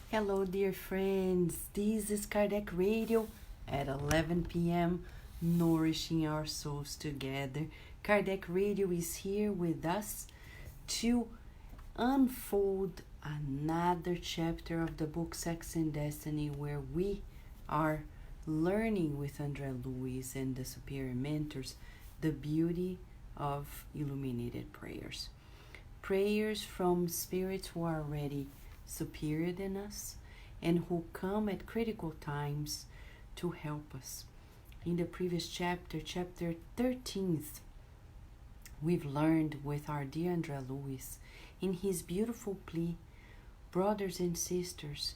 Hello, dear friends. This is Kardec Radio at 11 p.m., nourishing our souls together. Kardec Radio is here with us to unfold another chapter of the book Sex and Destiny, where we are learning with André Luiz and the superior mentors the beauty of illuminated prayers. Prayers from spirits who are already superior than us and who come at critical times to help us. In the previous chapter 13th, we've learned with our dear André Luiz in his beautiful plea, brothers and sisters,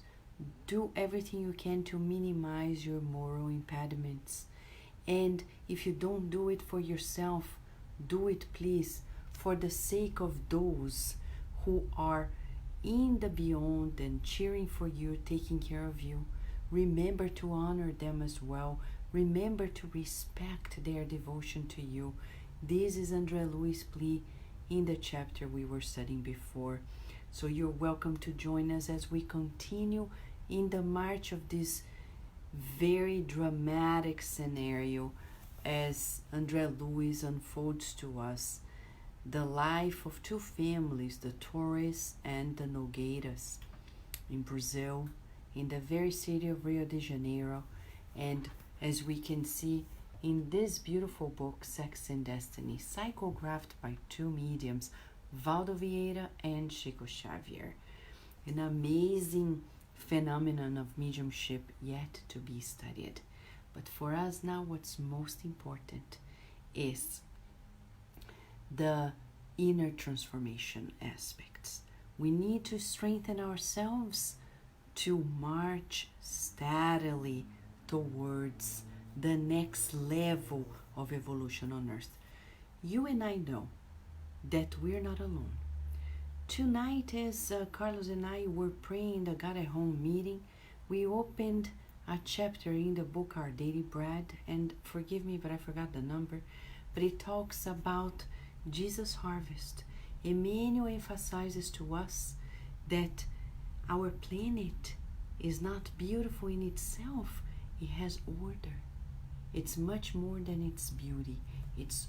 do everything you can to minimize your moral impediments. And if you don't do it for yourself, do it please for the sake of those who are in the beyond and cheering for you, taking care of you. Remember to honor them as well. Remember to respect their devotion to you. This is André Luiz' plea in the chapter we were studying before. So you're welcome to join us as we continue in the march of this very dramatic scenario as André Luiz unfolds to us the life of two families, the Torres and the Nogueiras, in Brazil, in the very city of Rio de Janeiro. And as we can see in this beautiful book, Sex and Destiny, psychographed by two mediums, Valdo Vieira and Chico Xavier. An amazing phenomenon of mediumship yet to be studied. But for us now, what's most important is the inner transformation aspects. We need to strengthen ourselves to march steadily towards the next level of evolution on earth. You and I know that we're not alone. Tonight, as Carlos and I were praying the God at Home meeting, we opened a chapter in the book Our Daily Bread, and forgive me, but I forgot the number, but it talks about Jesus' harvest. Emmanuel emphasizes to us that our planet is not beautiful in itself. It has order. It's much more than its beauty. Its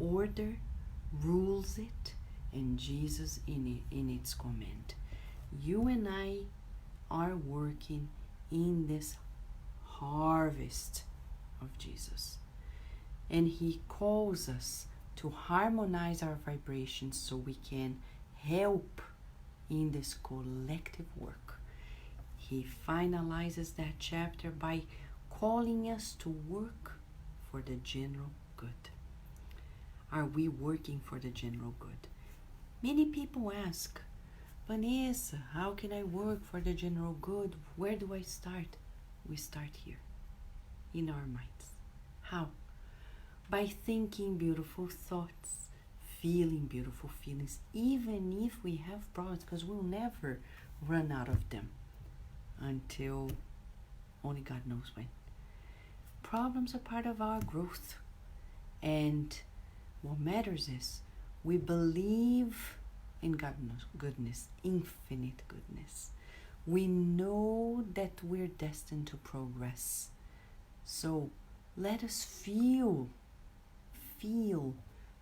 order rules it, and Jesus in its command. You and I are working in this harvest of Jesus, and he calls us to harmonize our vibrations so we can help in this collective work. He finalizes that chapter by calling us to work for the general good. Are we working for the general good? Many people ask, Vanessa, how can I work for the general good? Where do I start? We start here, in our minds. How? By thinking beautiful thoughts, feeling beautiful feelings, even if we have problems, because we'll never run out of them until only God knows when. Problems are part of our growth, and what matters is we believe in God's goodness, infinite goodness. We know that we're destined to progress. So let us feel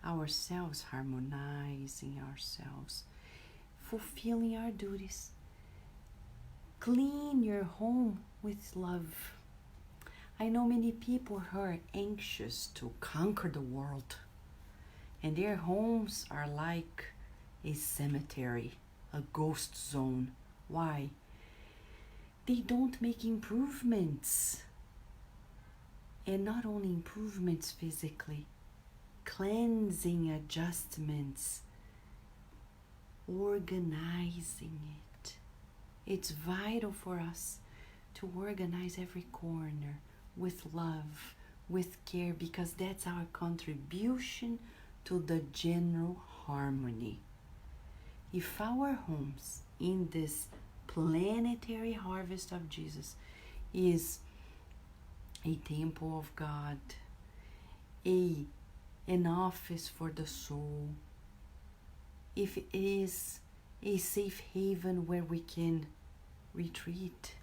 ourselves harmonizing ourselves, fulfilling our duties. Clean your home with love. I know many people who are anxious to conquer the world, and their homes are like a cemetery, a ghost zone. Why? They don't make improvements, and not only improvements physically, cleansing adjustments, organizing it. It's vital for us to organize every corner with love, with care, because that's our contribution to the general harmony. If our homes in this planetary harvest of Jesus is a temple of God, an office for the soul, if it is a safe haven where we can retreat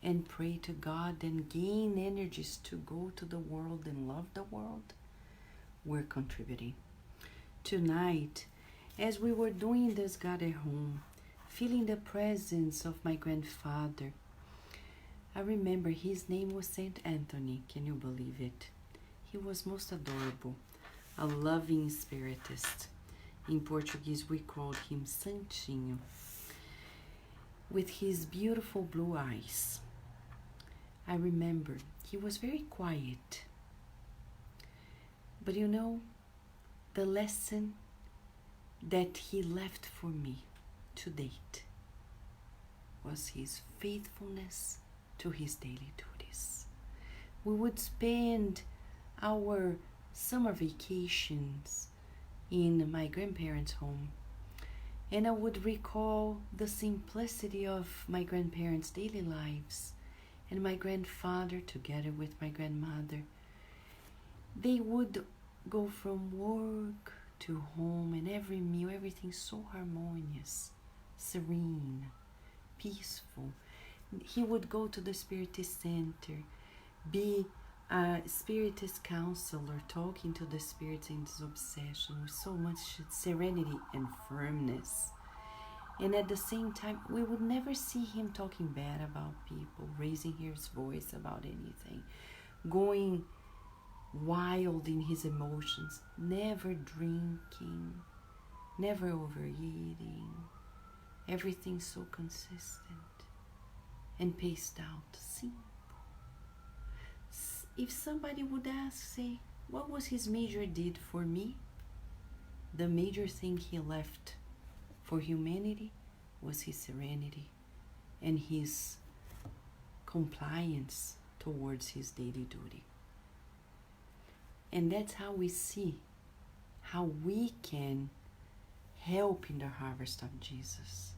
and pray to God and gain energies to go to the world and love the world, we're contributing. Tonight, as we were doing this God at home, feeling the presence of my grandfather, I remember his name was Saint Anthony. Can you believe it? He was most adorable, a loving spiritist. In Portuguese, we called him Santinho, with his beautiful blue eyes. I remember he was very quiet. But you know, the lesson that he left for me to date was his faithfulness to his daily duties. We would spend our summer vacations in my grandparents' home, and I would recall the simplicity of my grandparents' daily lives, and my grandfather together with my grandmother. They would go from work to home, and every meal, everything so harmonious, serene, peaceful. He would go to the Spiritist Center, be a Spiritist counselor, talking to the spirits in his obsession with so much serenity and firmness. And at the same time, we would never see him talking bad about people, raising his voice about anything, going wild in his emotions, never drinking, never overeating, everything so consistent and paced out, simple. If somebody would ask, say, what was his major deed for me? The major thing he left for humanity was his serenity and his compliance towards his daily duty. And that's how we see how we can help in the harvest of Jesus,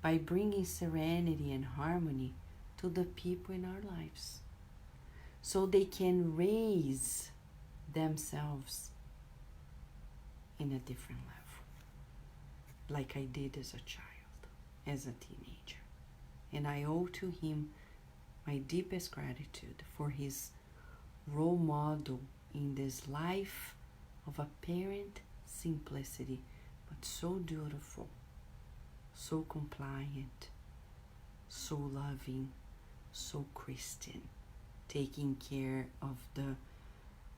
by bringing serenity and harmony to the people in our lives, so they can raise themselves in a different level, like I did as a child, as a teenager. And I owe to him my deepest gratitude for his role model in this life of apparent simplicity, but so beautiful, so compliant, so loving, so Christian, taking care of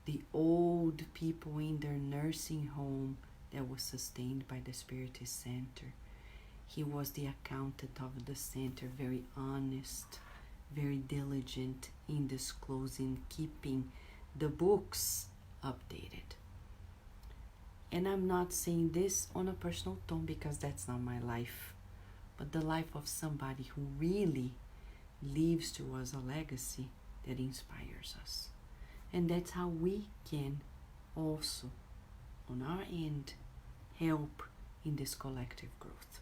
the old people in their nursing home that was sustained by the Spiritist Center. He was the accountant of the center, very honest, very diligent in disclosing, keeping the books updated. And I'm not saying this on a personal tone because that's not my life, but the life of somebody who really leaves to us a legacy that inspires us. And that's how we can also, on our end, help in this collective growth.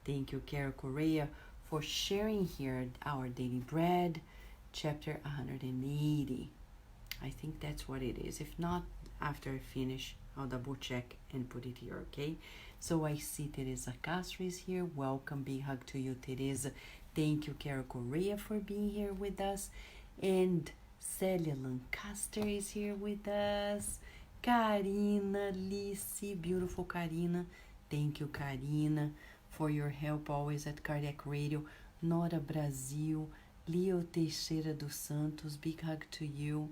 Thank you, Carol Correa, for sharing here our Daily Bread, chapter 180. I think that's what it is. If not, after I finish, I'll double check and put it here, okay? So I see Teresa Castro is here. Welcome, big hug to you, Teresa. Thank you, Carol Correa, for being here with us. And Celia Lancaster is here with us. Karina, Lissy, beautiful Karina. Thank you, Karina, for your help always at Cardiac Radio. Nora Brasil, Leo Teixeira dos Santos, big hug to you.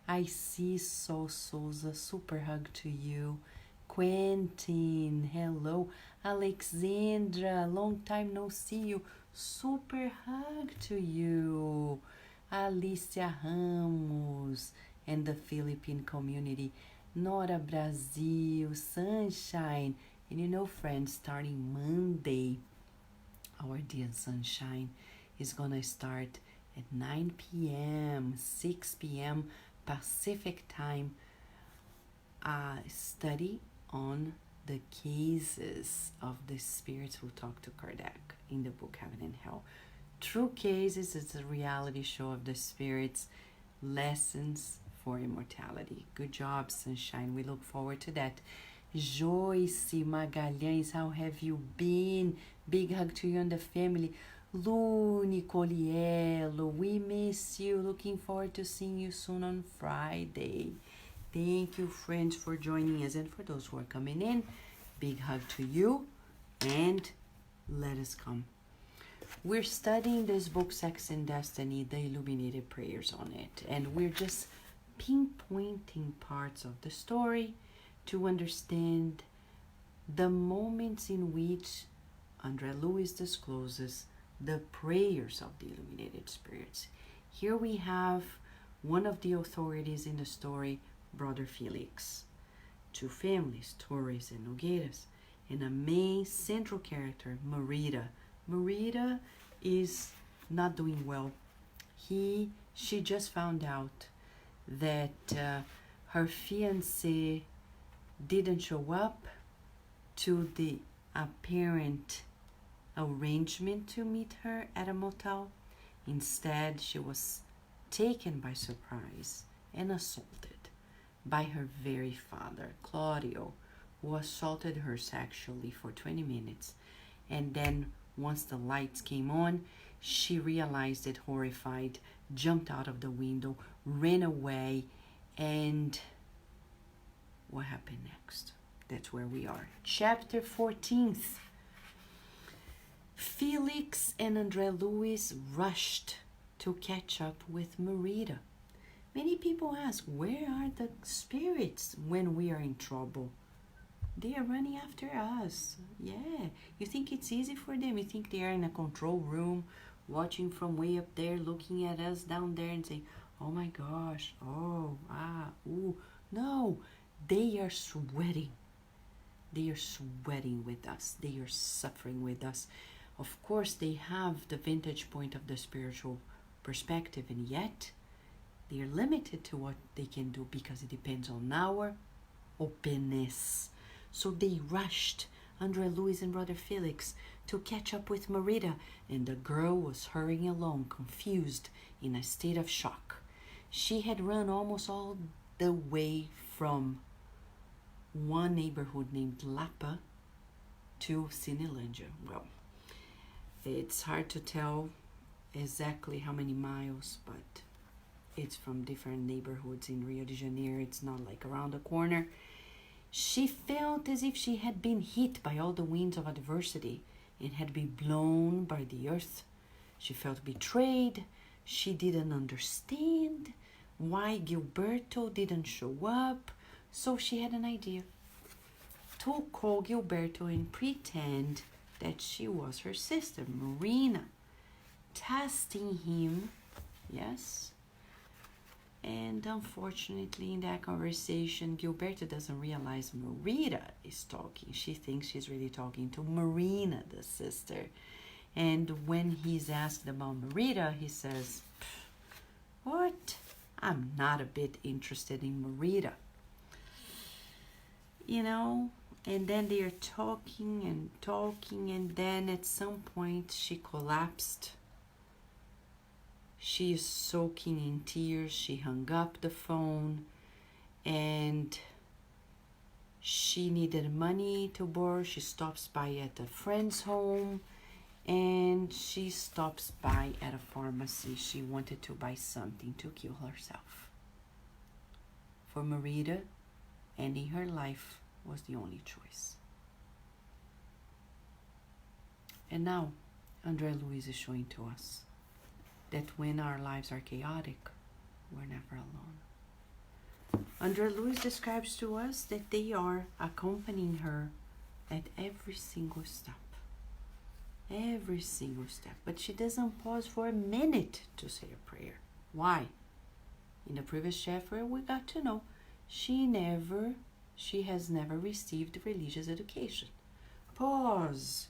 I see Sol Souza, super hug to you. Quentin, hello. Alexandra, long time no see you, super hug to you. Alicia Ramos and the Philippine community. Nora Brasil, Sunshine. And you know, friends, starting Monday, our dear Sunshine is gonna start at 9 p.m., 6 p.m. Pacific time, a study on the cases of the spirits who talk to Kardec in the book Heaven and Hell. True Cases is a reality show of the spirits, lessons for immortality. Good job, Sunshine. We look forward to that. Joyce Magalhães, how have you been? Big hug to you and the family. Lu Nicoliello, we miss you. Looking forward to seeing you soon on Friday. Thank you, friends, for joining us. And for those who are coming in, big hug to you. And let us come. We're studying this book, Sex and Destiny, the Illuminated Prayers on it. And we're just pinpointing parts of the story to understand the moments in which Andre Lewis discloses the prayers of the illuminated spirits. Here we have one of the authorities in the story, Brother Felix. Two families, Torres and Nogueiras, and a main central character, Marita. Marita is not doing well. She just found out that her fiancé didn't show up to the apparent arrangement to meet her at a motel. Instead, she was taken by surprise and assaulted by her very father, Claudio, who assaulted her sexually for 20 minutes. And then, once the lights came on, she realized it, horrified, jumped out of the window, ran away, and what happened next? That's where we are. Chapter 14. Felix and Andre Lewis rushed to catch up with Marita. Many people ask, where are the spirits when we are in trouble? They are running after us. Yeah, you think it's easy for them? You think they are in a control room, watching from way up there, looking at us down there and saying, oh my gosh, oh, ah, ooh. No, they are sweating. They are sweating with us. They are suffering with us. Of course, they have the vantage point of the spiritual perspective, and yet they are limited to what they can do because it depends on our openness. So they rushed, Andre Lewis and Brother Felix, to catch up with Marita, and the girl was hurrying along, confused, in a state of shock. She had run almost all the way from one neighborhood named Lapa to Cinelândia. Well, it's hard to tell exactly how many miles, but it's from different neighborhoods in Rio de Janeiro. It's not like around the corner. She felt as if she had been hit by all the winds of adversity and had been blown by the earth. She felt betrayed. She didn't understand why Gilberto didn't show up. So she had an idea to call Gilberto and pretend that she was her sister, Marina, testing him, yes. And unfortunately, in that conversation, Gilberto doesn't realize Marita is talking. She thinks she's really talking to Marina, the sister. And when he's asked about Marita, he says, what? I'm not a bit interested in Marita. You know, and then they are talking, and then at some point she collapsed. She is soaking in tears. She hung up the phone, and she needed money to borrow. She stops by at a friend's home, and she stops by at a pharmacy. She wanted to buy something to kill herself. For Marita, ending her life was the only choice. And now, Andre Luiz is showing to us that when our lives are chaotic, we're never alone. Andre Luiz describes to us that they are accompanying her at every single step. Every single step. But she doesn't pause for a minute to say a prayer. Why? In the previous chapter, we got to know she has never received religious education. Pause.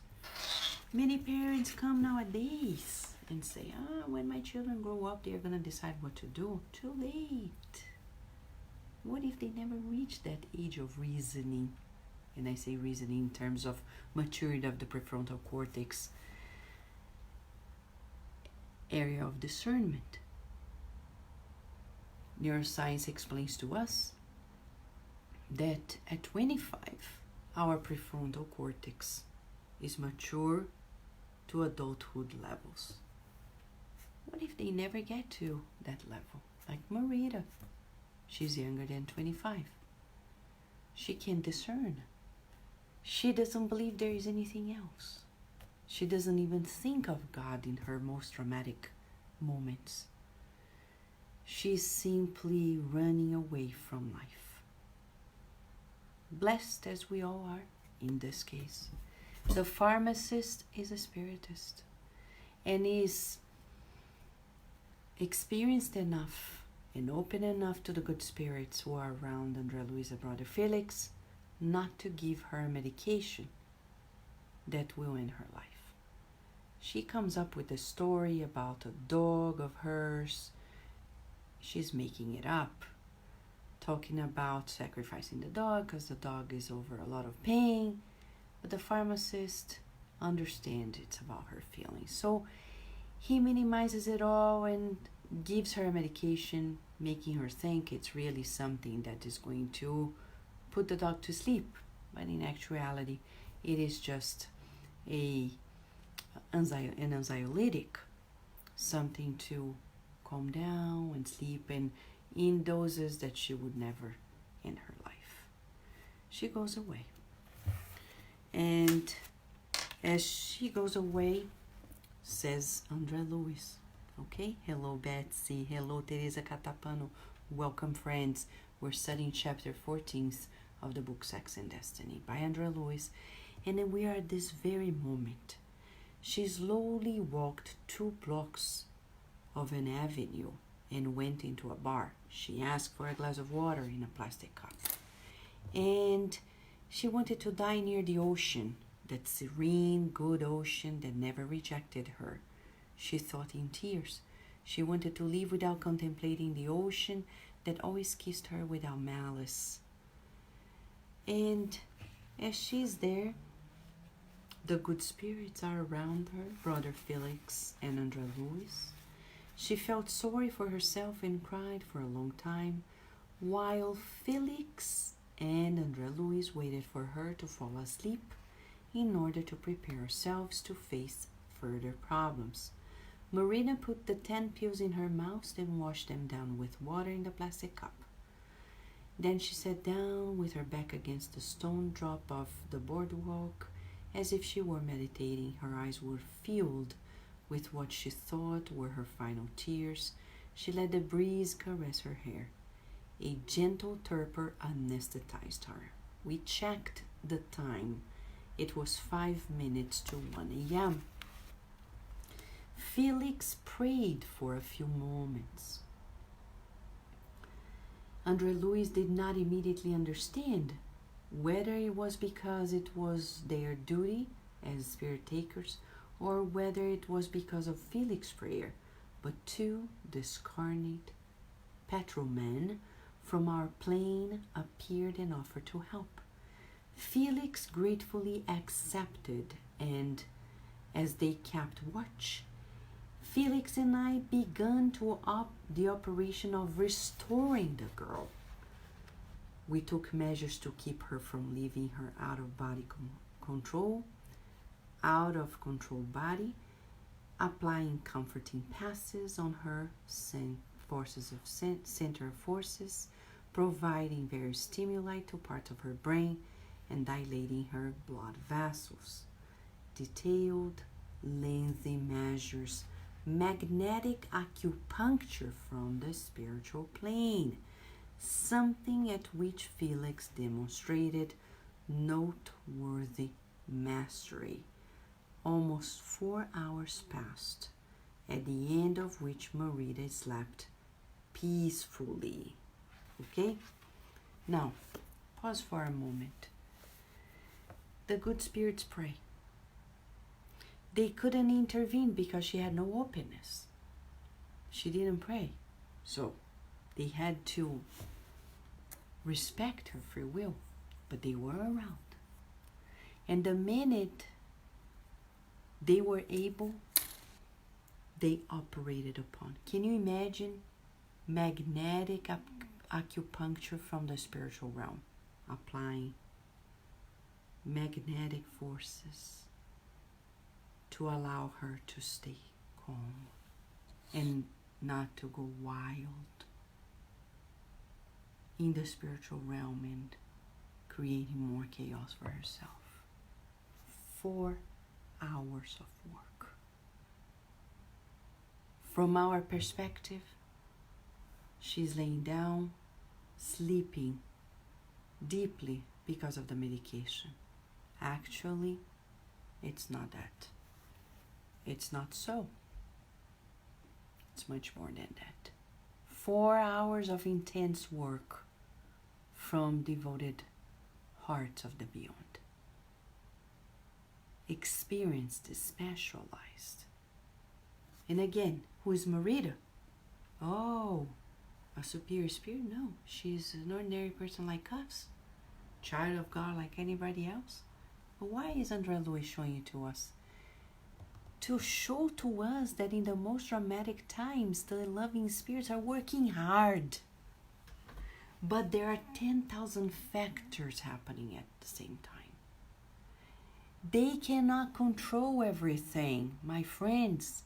Many parents come nowadays and say, when my children grow up, they're going to decide what to do. Too late. What if they never reach that age of reasoning? And I say reasoning in terms of maturity of the prefrontal cortex, area of discernment. Neuroscience explains to us that at 25, our prefrontal cortex is mature to adulthood levels. What if they never get to that level? Like Marita, she's younger than 25. She can discern. She doesn't believe there is anything else. She doesn't even think of God in her most dramatic moments. She's simply running away from life. Blessed as we all are in this case. The pharmacist is a spiritist and is experienced enough and open enough to the good spirits who are around Andrea Luisa brother Felix not to give her medication that will end her life. She comes up with a story about a dog of hers. She's making it up, talking about sacrificing the dog because the dog is over a lot of pain. But the pharmacist understands it's about her feelings. So he minimizes it all and gives her medication, making her think it's really something that is going to put the dog to sleep. But in actuality, it is just an anxiolytic, something to calm down and sleep, and in doses that she would never in her life. She goes away. And as she goes away, says Andrea Luis, okay? Hello, Betsy. Hello, Teresa Catapano. Welcome, friends. We're studying chapter 14 of the book Sex and Destiny by Andrea Luis. And then we are at this very moment. She slowly walked 2 blocks of an avenue and went into a bar. She asked for a glass of water in a plastic cup. And she wanted to die near the ocean, that serene, good ocean that never rejected her. She thought in tears. She wanted to live without contemplating the ocean that always kissed her without malice. And as she's there, the good spirits are around her, Brother Felix and Andrea Luis. She felt sorry for herself and cried for a long time, while Felix and Andrea Luis waited for her to fall asleep in order to prepare ourselves to face further problems. Marina put the 10 pills in her mouth and washed them down with water in the plastic cup. Then she sat down with her back against the stone drop of the boardwalk as if she were meditating. Her eyes were filled with what she thought were her final tears. She let the breeze caress her hair. A gentle torpor anesthetized her. We checked the time. It was 5 minutes to 1 a.m. Felix prayed for a few moments. Andrea Luis did not immediately understand whether it was because it was their duty as spirit takers or whether it was because of Felix's prayer. But 2 discarnate patrolmen from our plane appeared and offered to help. Felix gratefully accepted, and as they kept watch, Felix and I began the operation of restoring the girl. We took measures to keep her from leaving her out of control body, applying comforting passes on her center of forces, providing various stimuli to parts of her brain, and dilating her blood vessels. Detailed, lengthy measures, magnetic acupuncture from the spiritual plane, something at which Felix demonstrated noteworthy mastery. Almost 4 hours passed, at the end of which Marita slept peacefully. Okay? Now, pause for a moment. The good spirits pray. They couldn't intervene because she had no openness. She didn't pray. So they had to respect her free will, but they were around. And the minute they were able, they operated upon. Can you imagine magnetic acupuncture from the spiritual realm, applying magnetic forces to allow her to stay calm and not to go wild in the spiritual realm and creating more chaos for herself. 4 hours of work. From our perspective, she's laying down, sleeping deeply because of the medication. Actually, it's not that. It's not so. It's much more than that. 4 hours of intense work from devoted hearts of the beyond. Experienced, specialized. And again, who is Marita? Oh, a superior spirit? No, she's an ordinary person like us. Child of God like anybody else. But why is Andrea Luiz showing it to us? To show to us that in the most dramatic times, the loving spirits are working hard. But there are 10,000 factors happening at the same time. They cannot control everything, my friends.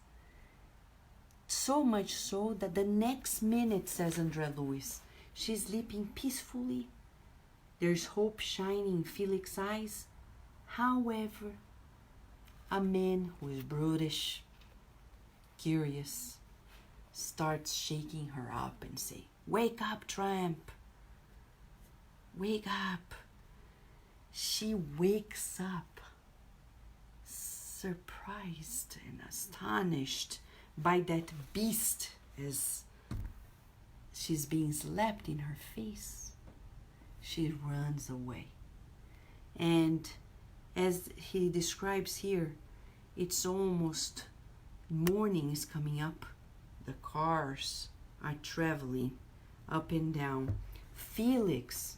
So much so that the next minute, says Andrea Luiz, she's sleeping peacefully. There's hope shining in Felix's eyes. However, a man who is brutish, curious, starts shaking her up and say, "Wake up, tramp. Wake up." She wakes up, surprised and astonished by that beast as she's being slapped in her face. She runs away. And as he describes here, it's almost morning is coming up. The cars are traveling up and down. Felix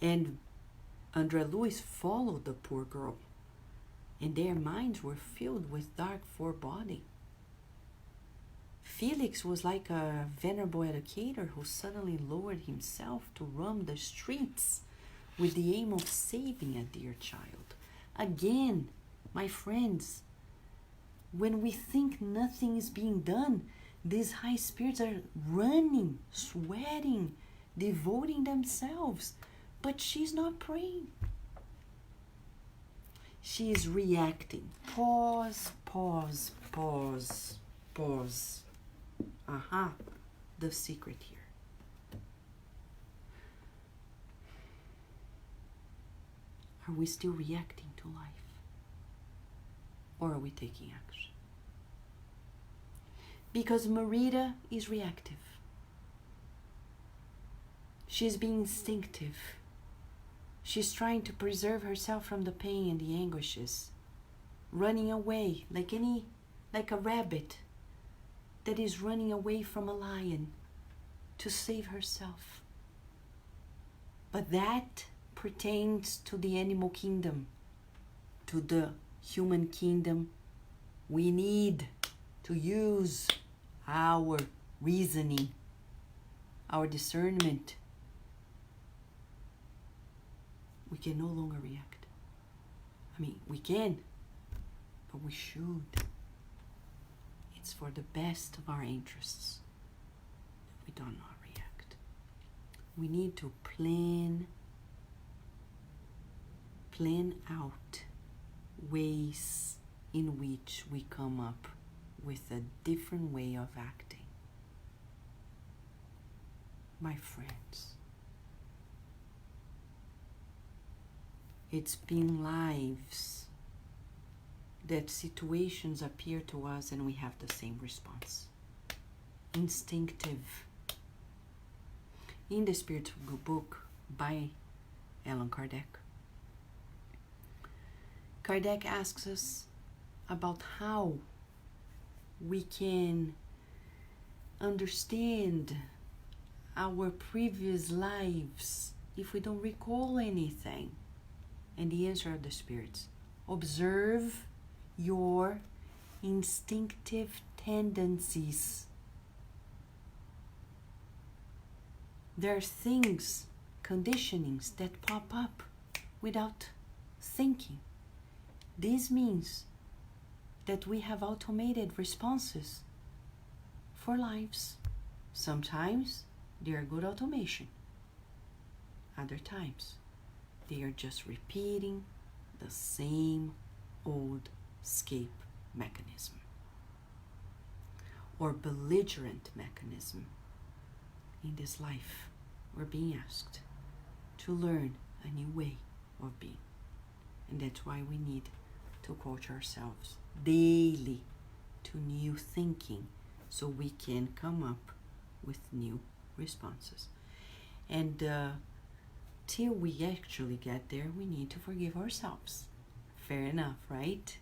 and Andrea Luiz followed the poor girl, and their minds were filled with dark foreboding. Felix was like a venerable educator who suddenly lowered himself to roam the streets with the aim of saving a dear child. Again, my friends, when we think nothing is being done, these high spirits are running, sweating, devoting themselves. But she's not praying. She is reacting. Pause, pause, pause, pause. The secret here. Are we still reacting to life? Or are we taking action? Because Marita is reactive. She's being instinctive. She's trying to preserve herself from the pain and the anguishes, running away like a rabbit that is running away from a lion to save herself. But that pertains to the animal kingdom. To the human kingdom, we need to use our reasoning, our discernment. We can no longer react. We can, but we should. It's for the best of our interests that we do not react. We need to plan out ways in which we come up with a different way of acting. My friends, it's been lives that situations appear to us and we have the same response. Instinctive. In the spiritual book by Allan Kardec, Kardec asks us about how we can understand our previous lives if we don't recall anything. And the answer of the spirits: observe your instinctive tendencies. There are things, conditionings that pop up without thinking. This means that we have automated responses for lives. Sometimes they are good automation. Other times they are just repeating the same old escape mechanism or belligerent mechanism. In this life, we're being asked to learn a new way of being. And that's why we need to coach ourselves daily to new thinking so we can come up with new responses. And till we actually get there, we need to forgive ourselves. Fair enough, right?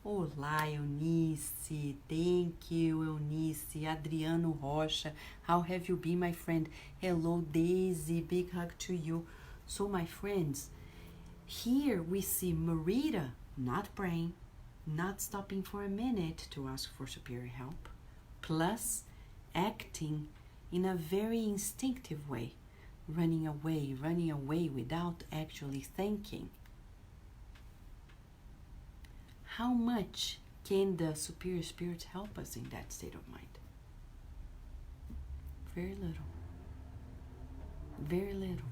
Olá, Eunice. Thank you, Eunice. Adriano Rocha. How have you been, my friend? Hello, Daisy. Big hug to you. So, my friends, here we see Marita not praying, not stopping for a minute to ask for superior help, plus acting in a very instinctive way, running away without actually thinking. How much can the superior spirits help us in that state of mind? Very little. Very little.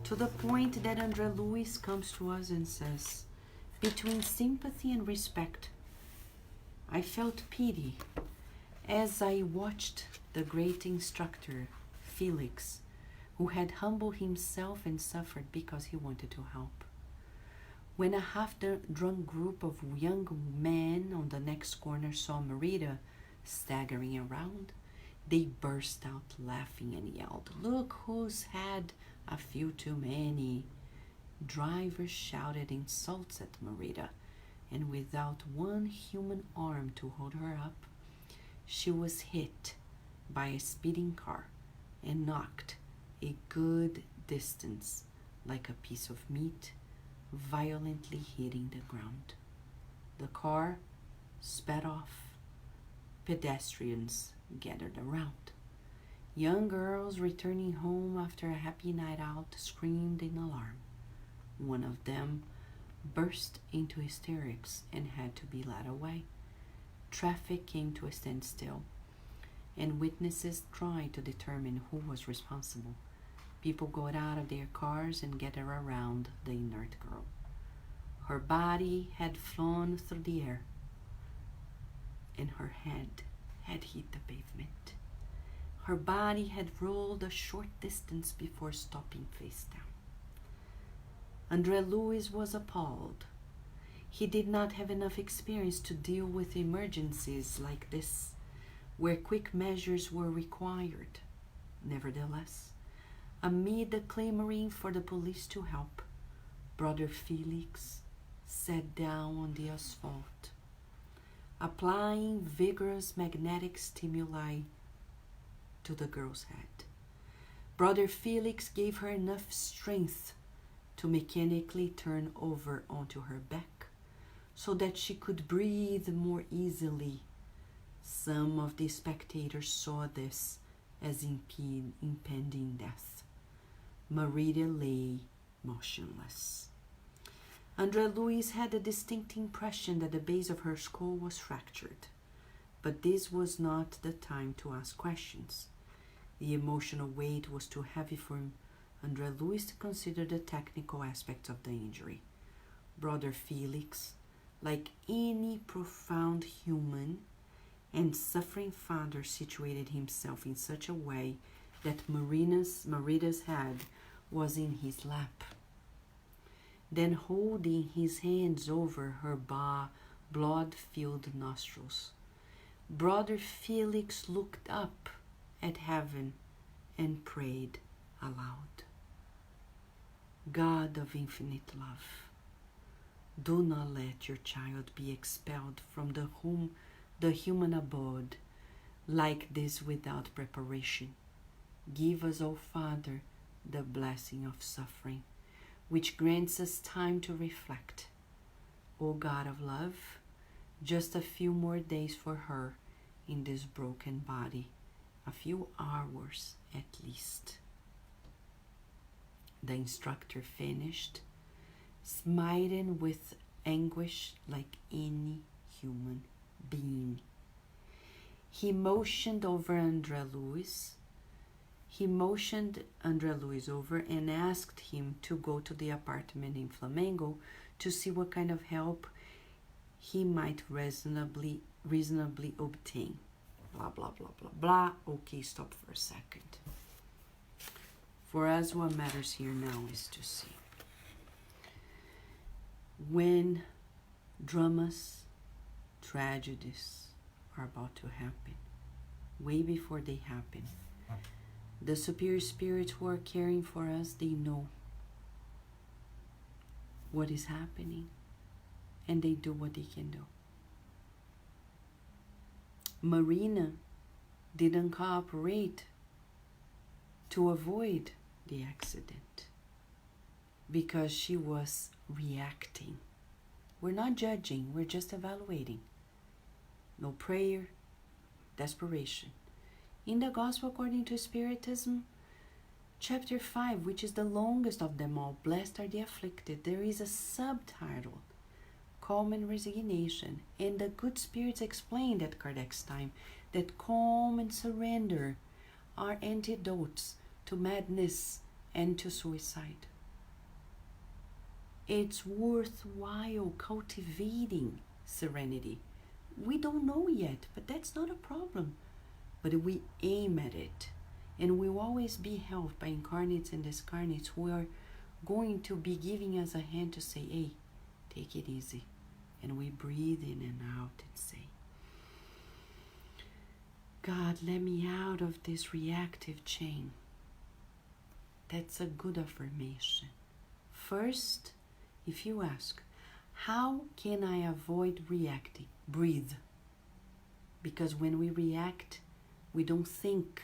To the point that André Luiz comes to us and says, between sympathy and respect, I felt pity as I watched the great instructor, Felix, who had humbled himself and suffered because he wanted to help. When a half-drunk group of young men on the next corner saw Marita staggering around, they burst out laughing and yelled, "Look who's had a few too many." Drivers shouted insults at Marita, and without one human arm to hold her up, she was hit by a speeding car and knocked a good distance like a piece of meat, violently hitting the ground. The car sped off. Pedestrians gathered around. Young girls returning home after a happy night out screamed in alarm. One of them burst into hysterics and had to be led away. Traffic came to a standstill, and witnesses tried to determine who was responsible. People got out of their cars and gathered around the inert girl. Her body had flown through the air, and her head had hit the pavement. Her body had rolled a short distance before stopping face down. André Luiz was appalled. He did not have enough experience to deal with emergencies like this, where quick measures were required. Nevertheless, amid the clamoring for the police to help, Brother Felix sat down on the asphalt, applying vigorous magnetic stimuli to the girl's head. Brother Felix gave her enough strength to mechanically turn over onto her back so that she could breathe more easily. Some of the spectators saw this as impending death. Marita lay motionless. André Luiz had a distinct impression that the base of her skull was fractured, but this was not the time to ask questions. The emotional weight was too heavy for André Luiz to consider the technical aspects of the injury. Brother Felix, like any profound human and suffering father, situated himself in such a way that Marita's head was in his lap. Then, holding his hands over her blood-filled nostrils, Brother Felix looked up at heaven and prayed aloud. God of infinite love, do not let your child be expelled from the human abode like this without preparation. Give us, O Father, the blessing of suffering, which grants us time to reflect. O God of love, just a few more days for her in this broken body, a few hours at least. The instructor finished, smiting with anguish like any human being. He motioned André Luiz over and asked him to go to the apartment in Flamengo to see what kind of help he might reasonably obtain. Blah, blah, blah, blah, blah. Okay, stop for a second. For us, what matters here now is to see. When dramas, tragedies are about to happen, way before they happen, the superior spirits who are caring for us, they know what is happening and they do what they can do. Marina didn't cooperate to avoid the accident because she was reacting. We're not judging, we're just evaluating. No prayer, desperation. In the Gospel according to Spiritism, chapter 5, which is the longest of them all, Blessed are the Afflicted, there is a subtitle, Calm and Resignation. And the good spirits explained at Kardec's time that calm and surrender are antidotes to madness and to suicide. It's worthwhile cultivating serenity. We don't know yet, but that's not a problem. But we aim at it, and we'll always be helped by incarnates and discarnates who are going to be giving us a hand to say, hey, take it easy. And we breathe in and out and say, God, let me out of this reactive chain. That's a good affirmation. First, if you ask, how can I avoid reacting? Breathe. Because when we react, we don't think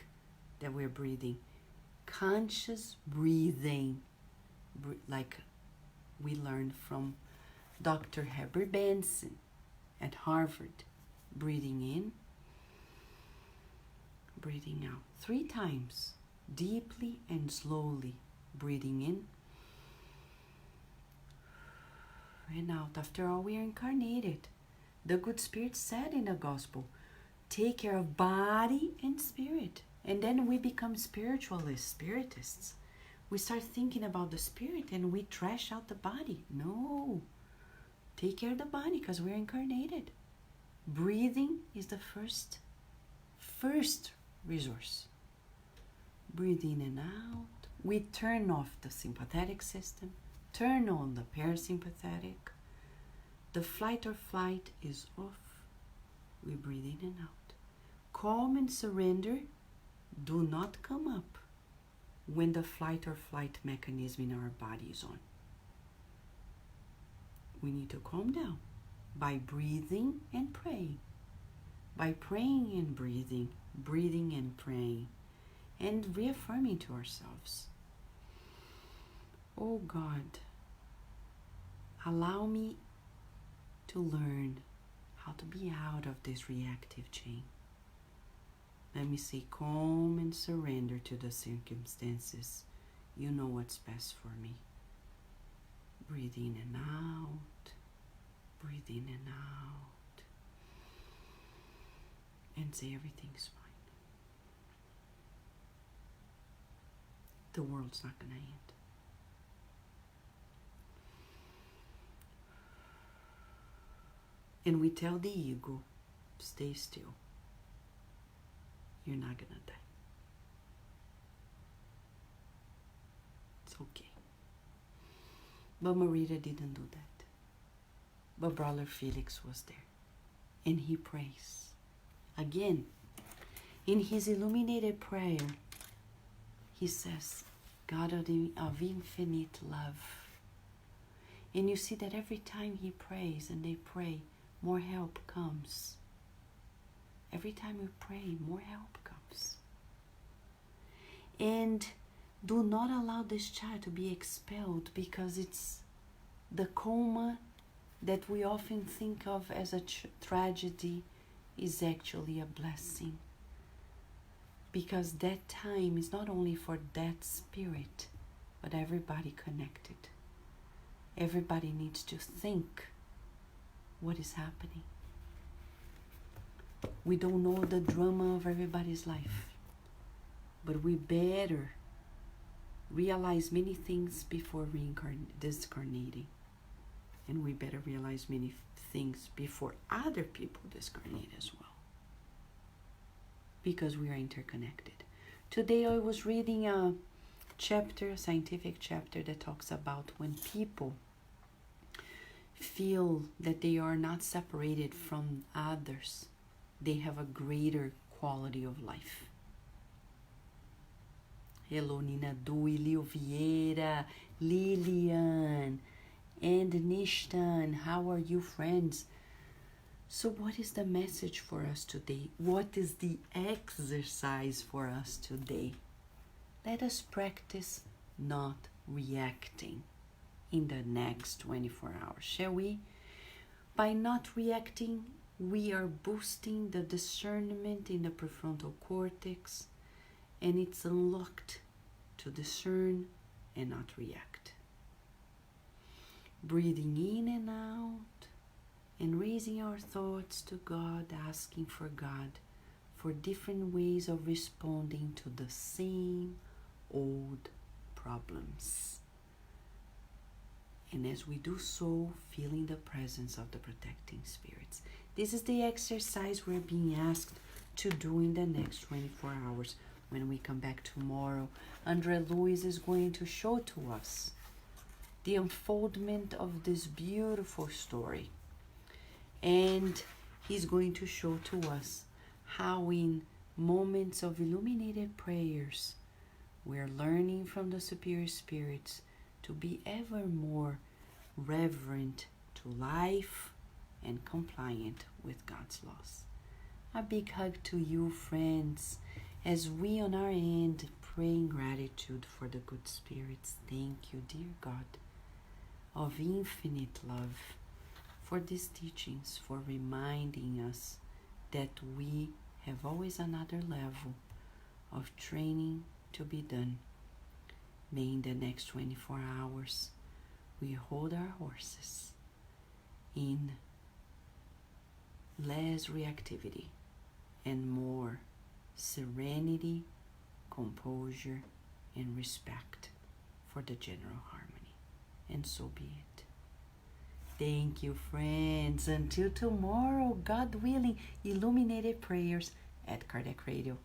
that we're breathing. Conscious breathing, like we learned from Dr. Heber Benson at Harvard. Breathing in, breathing out. 3 times, deeply and slowly. Breathing in and out. After all, we are incarnated. The good spirit said in the gospel, take care of body and spirit. And then we become spiritualists, spiritists. We start thinking about the spirit and we trash out the body. No. Take care of the body because we're incarnated. Breathing is the first resource. Breathe in and out. We turn off the sympathetic system. Turn on the parasympathetic. The fight or flight is off. We breathe in and out. Calm and surrender do not come up when the fight or flight mechanism in our body is on. We need to calm down by breathing and praying. By praying and breathing, breathing and praying, and reaffirming to ourselves, oh God, allow me to learn how to be out of this reactive chain. Let me say calm and surrender to the circumstances. You know what's best for me. Breathe in and out. Breathe in and out. And say everything's fine. The world's not going to end. And we tell the ego, stay still. You're not gonna die. It's okay. But Marita didn't do that. But Brother Felix was there. And he prays. Again, in his illuminated prayer, he says, God of infinite love. And you see that every time he prays and they pray, more help comes. Every time we pray, more help comes. And do not allow this child to be expelled, because it's the coma that we often think of as a tragedy is actually a blessing. Because that time is not only for that spirit, but everybody connected. Everybody needs to think what is happening. We don't know the drama of everybody's life, but we better realize many things before discarnating. And we better realize many things before other people discarnate as well. Because we are interconnected. Today I was reading a scientific chapter that talks about when people feel that they are not separated from others, they have a greater quality of life. Hello, Nina Dui, Leo Vieira, Lilian, and Nishtan. How are you, friends? So what is the message for us today? What is the exercise for us today? Let us practice not reacting in the next 24 hours, shall we? By not reacting, we are boosting the discernment in the prefrontal cortex, and it's unlocked to discern and not react. Breathing in and out, and raising our thoughts to God, asking for God for different ways of responding to the same old problems. And as we do so, feeling the presence of the protecting spirits. This is the exercise we're being asked to do in the next 24 hours. When we come back tomorrow, Andre Luis is going to show to us the unfoldment of this beautiful story. And he's going to show to us how in moments of illuminated prayers, we're learning from the superior spirits to be ever more reverent to life and compliant with God's laws. A big hug to you, friends, as we on our end pray in gratitude for the good spirits. Thank you, dear God, of infinite love, for these teachings, for reminding us that we have always another level of training to be done. May in the next 24 hours we hold our horses in less reactivity and more serenity, composure, and respect for the general harmony. And so be it. Thank you, friends. Until tomorrow, God willing, Illuminated Prayers at Kardec Radio.